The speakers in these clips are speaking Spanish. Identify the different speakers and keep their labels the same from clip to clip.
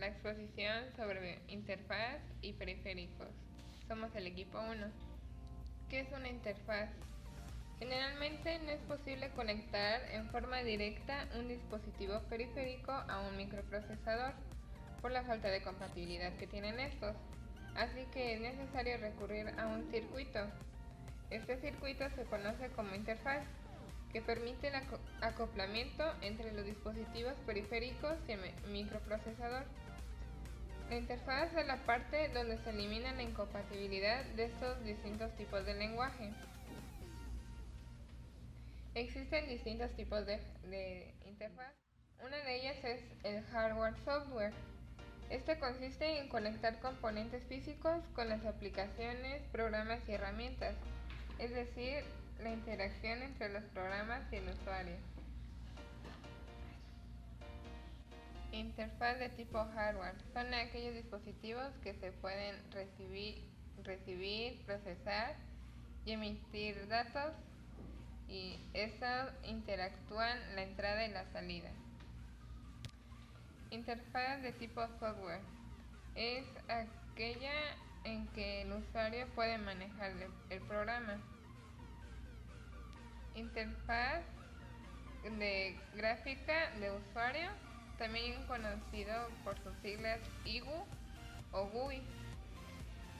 Speaker 1: la exposición sobre interfaz y periféricos. Somos el equipo 1. ¿Qué es una interfaz? Generalmente no es posible conectar en forma directa un dispositivo periférico a un microprocesador por la falta de compatibilidad que tienen estos, así que es necesario recurrir a un circuito. Este circuito se conoce como interfaz, que permite el acoplamiento entre los dispositivos periféricos y el microprocesador. La interfaz es la parte donde se elimina la incompatibilidad de estos distintos tipos de lenguaje. Existen distintos tipos de interfaz. Una de ellas es el hardware-software. Este consiste en conectar componentes físicos con las aplicaciones, programas y herramientas, es decir, la interacción entre los programas y el usuario. Interfaz de tipo hardware son aquellos dispositivos que se pueden recibir, procesar y emitir datos, y estos interactúan la entrada y la salida. Interfaz de tipo software es aquella en que el usuario puede manejar el programa. Interfaz de gráfica de usuario, también conocido por sus siglas IGU o GUI,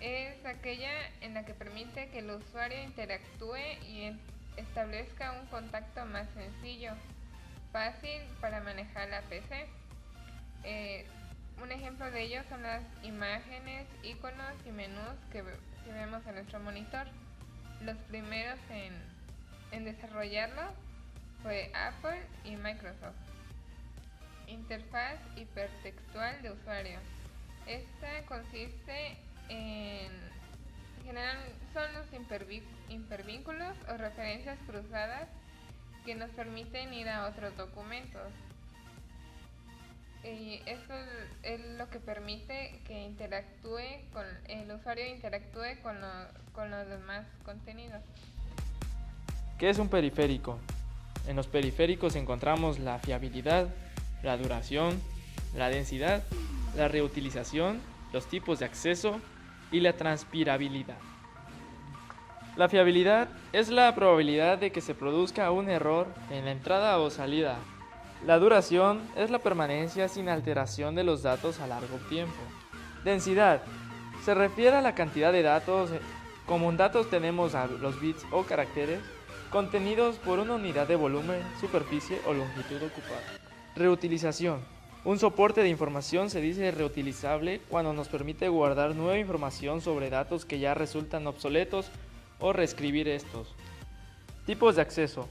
Speaker 1: es aquella en la que permite que el usuario interactúe y establezca un contacto más sencillo, fácil para manejar la PC. Un ejemplo de ello son las imágenes, iconos y menús que vemos en nuestro monitor. Los primeros en desarrollarlo fue Apple y Microsoft. Interfaz hipertextual de usuario. Esta consiste en general son los hipervínculos o referencias cruzadas que nos permiten ir a otros documentos. Y esto es lo que permite que el usuario interactúe con los demás contenidos.
Speaker 2: ¿Qué es un periférico? En los periféricos encontramos la fiabilidad, la duración, la densidad, la reutilización, los tipos de acceso y la transpirabilidad. La fiabilidad es la probabilidad de que se produzca un error en la entrada o salida. La duración es la permanencia sin alteración de los datos a largo tiempo. Densidad se refiere a la cantidad de datos. Como en datos tenemos a los bits o caracteres contenidos por una unidad de volumen, superficie o longitud ocupada. Reutilización. Un soporte de información se dice reutilizable cuando nos permite guardar nueva información sobre datos que ya resultan obsoletos o reescribir estos. Tipos de acceso.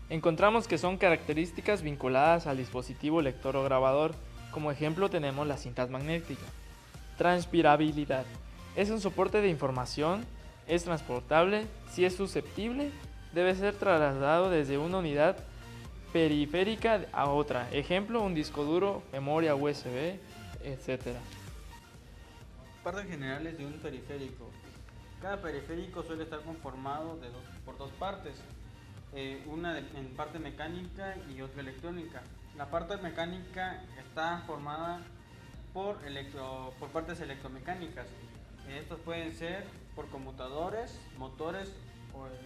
Speaker 2: Encontramos que son características vinculadas al dispositivo lector o grabador. Como ejemplo tenemos la cinta magnética. Transpirabilidad. Es un soporte de información, es transportable, si es susceptible, debe ser trasladado desde una unidad periférica a otra. Ejemplo, un disco duro, memoria USB, etc.
Speaker 3: Partes generales de un periférico. Cada periférico suele estar conformado por dos partes, una en parte mecánica y otra electrónica. La parte mecánica está formada por partes electromecánicas. Estos pueden ser por conmutadores, motores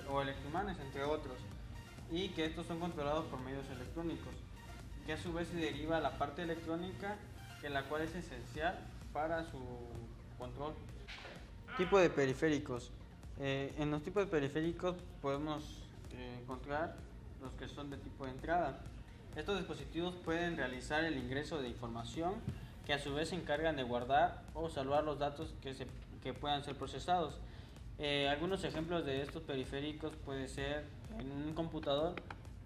Speaker 3: o electroimanes, entre otros, y que estos son controlados por medios electrónicos, que a su vez se deriva a la parte electrónica, que la cual es esencial para su control. Tipo de periféricos. En los tipos de periféricos podemos encontrar los que son de tipo de entrada. Estos dispositivos pueden realizar el ingreso de información, que a su vez se encargan de guardar o salvar los datos que puedan ser procesados. Algunos ejemplos de estos periféricos puede ser en un computador,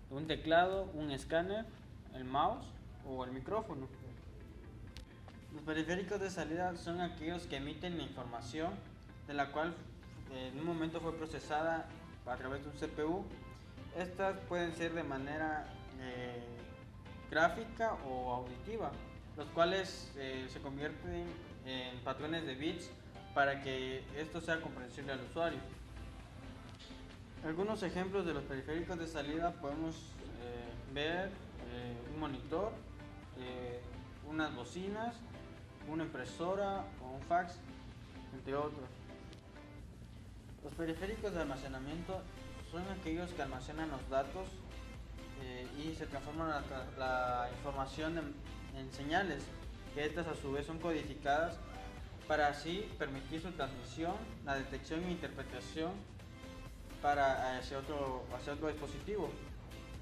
Speaker 3: un teclado, un escáner, el mouse o el micrófono. Los periféricos de salida son aquellos que emiten la información de la cual en un momento fue procesada a través de un CPU. Estas pueden ser de manera gráfica o auditiva, los cuales se convierten en patrones de bits para que esto sea comprensible al usuario. Algunos ejemplos de los periféricos de salida podemos ver un monitor, unas bocinas una impresora o un fax, entre otros. Los periféricos de almacenamiento son aquellos que almacenan los datos y se transforman la información en señales, que estas a su vez son codificadas para así permitir su transmisión, la detección e interpretación hacia otro dispositivo.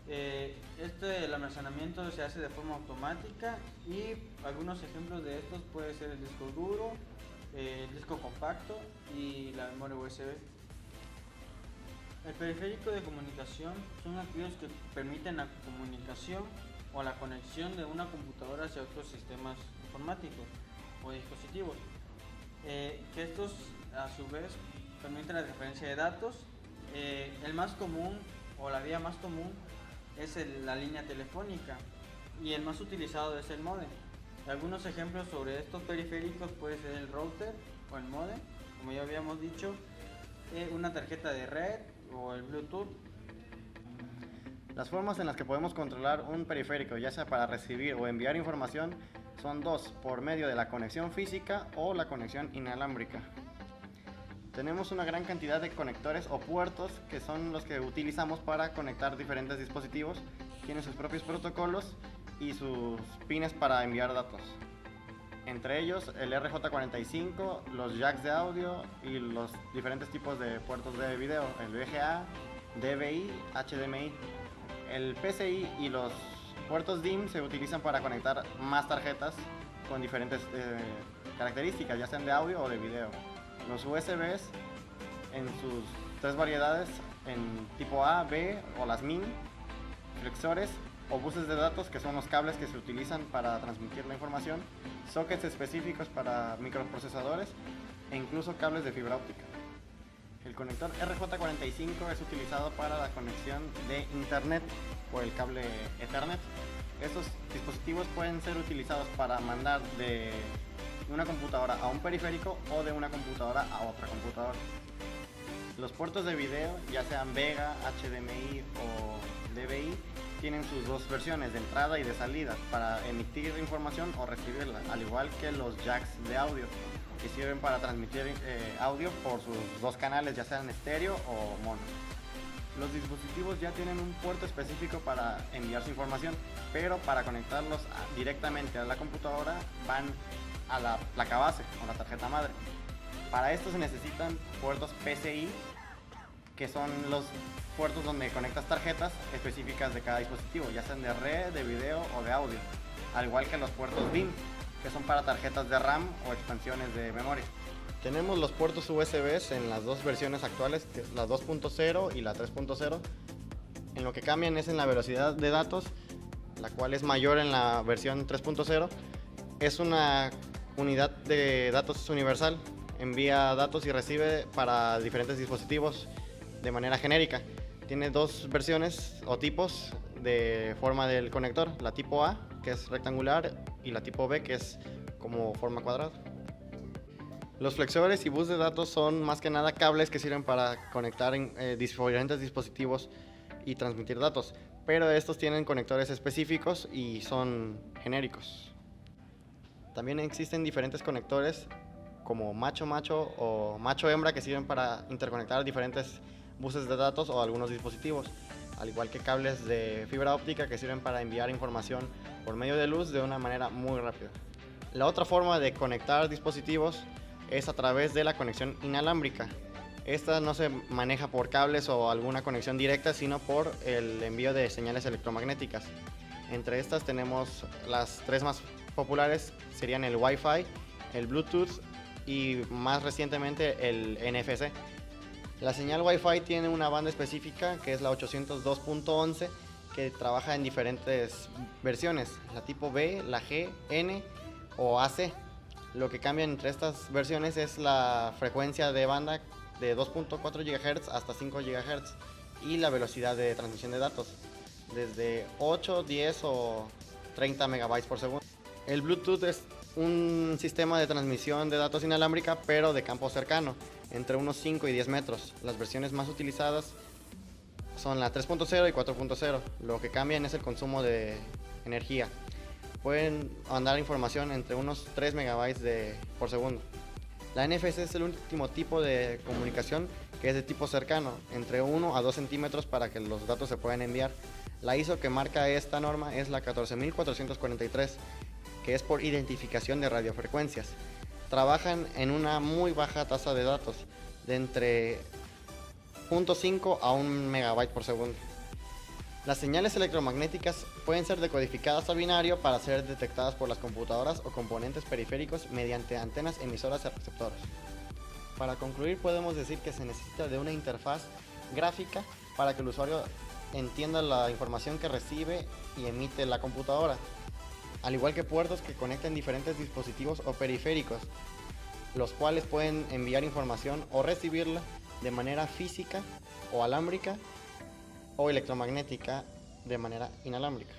Speaker 3: El almacenamiento se hace de forma automática y algunos ejemplos de estos puede ser el disco duro, el disco compacto y la memoria USB. El periférico de comunicación son aquellos que permiten la comunicación o la conexión de una computadora hacia otros sistemas informáticos o dispositivos, que estos a su vez permiten la transferencia de datos. El más común o la vía más común es la línea telefónica y el más utilizado es el módem. Algunos ejemplos sobre estos periféricos puede ser el router o el módem, como ya habíamos dicho, una tarjeta de red o el Bluetooth.
Speaker 4: Las formas en las que podemos controlar un periférico, ya sea para recibir o enviar información, son dos: por medio de la conexión física o la conexión inalámbrica. Tenemos una gran cantidad de conectores o puertos que son los que utilizamos para conectar diferentes dispositivos. Tienen sus propios protocolos y sus pines para enviar datos. Entre ellos el RJ45, los jacks de audio y los diferentes tipos de puertos de video, el VGA, DVI, HDMI. El PCI y los puertos DIMM se utilizan para conectar más tarjetas con diferentes características, ya sean de audio o de video. Los USBs en sus tres variedades, en tipo A, B o las MIN, flexores o buses de datos, que son los cables que se utilizan para transmitir la información, sockets específicos para microprocesadores e incluso cables de fibra óptica. El conector RJ45 es utilizado para la conexión de internet por el cable Ethernet. Estos dispositivos pueden ser utilizados para mandar de una computadora a un periférico o de una computadora a otra computadora. Los puertos de video, ya sean Vega, HDMI o DVI, tienen sus dos versiones, de entrada y de salida, para emitir información o recibirla, al igual que los jacks de audio, que sirven para transmitir audio por sus dos canales, ya sean estéreo o mono. Los dispositivos ya tienen un puerto específico para enviar su información, pero para conectarlos directamente a la computadora van a la placa base o la tarjeta madre. Para esto se necesitan puertos PCI, que son los puertos donde conectas tarjetas específicas de cada dispositivo, ya sean de red, de video o de audio, al igual que los puertos DIMM, que son para tarjetas de RAM o expansiones de memoria. Tenemos los puertos USB en las dos versiones actuales, la 2.0 y la 3.0. En lo que cambian es en la velocidad de datos, la cual es mayor en la versión 3.0. Es una unidad de datos universal, envía datos y recibe para diferentes dispositivos de manera genérica. Tiene dos versiones o tipos de forma del conector, la tipo A, que es rectangular, y la tipo B, que es como forma cuadrada. Los flexores y bus de datos son más que nada cables que sirven para conectar diferentes dispositivos y transmitir datos, pero estos tienen conectores específicos y son genéricos. También existen diferentes conectores como macho-macho o macho-hembra, que sirven para interconectar diferentes buses de datos o algunos dispositivos, al igual que cables de fibra óptica que sirven para enviar información por medio de luz de una manera muy rápida. La otra forma de conectar dispositivos es a través de la conexión inalámbrica. Esta no se maneja por cables o alguna conexión directa, sino por el envío de señales electromagnéticas. Entre estas tenemos las tres más populares, serían el Wi-Fi, el Bluetooth y más recientemente el NFC. La señal Wi-Fi tiene una banda específica que es la 802.11, que trabaja en diferentes versiones, la tipo B, la G, N o AC. Lo que cambia entre estas versiones es la frecuencia de banda de 2.4 GHz hasta 5 GHz y la velocidad de transmisión de datos, desde 8, 10 o 30 megabytes por segundo. El Bluetooth es un sistema de transmisión de datos inalámbrica, pero de campo cercano, entre unos 5 y 10 metros. Las versiones más utilizadas son la 3.0 y 4.0. Lo que cambian es el consumo de energía. pueden mandar información entre unos 3 megabytes por segundo. La NFC es el último tipo de comunicación que es de tipo cercano, entre 1 a 2 centímetros para que los datos se puedan enviar. La ISO que marca esta norma es la 14443, que es por identificación de radiofrecuencias. Trabajan en una muy baja tasa de datos, de entre 0.5 a 1 megabyte por segundo. Las señales electromagnéticas pueden ser decodificadas a binario para ser detectadas por las computadoras o componentes periféricos mediante antenas emisoras y receptoras. Para concluir, podemos decir que se necesita de una interfaz gráfica para que el usuario entienda la información que recibe y emite la computadora, al igual que puertos que conectan diferentes dispositivos o periféricos, los cuales pueden enviar información o recibirla de manera física o alámbrica o electromagnética de manera inalámbrica.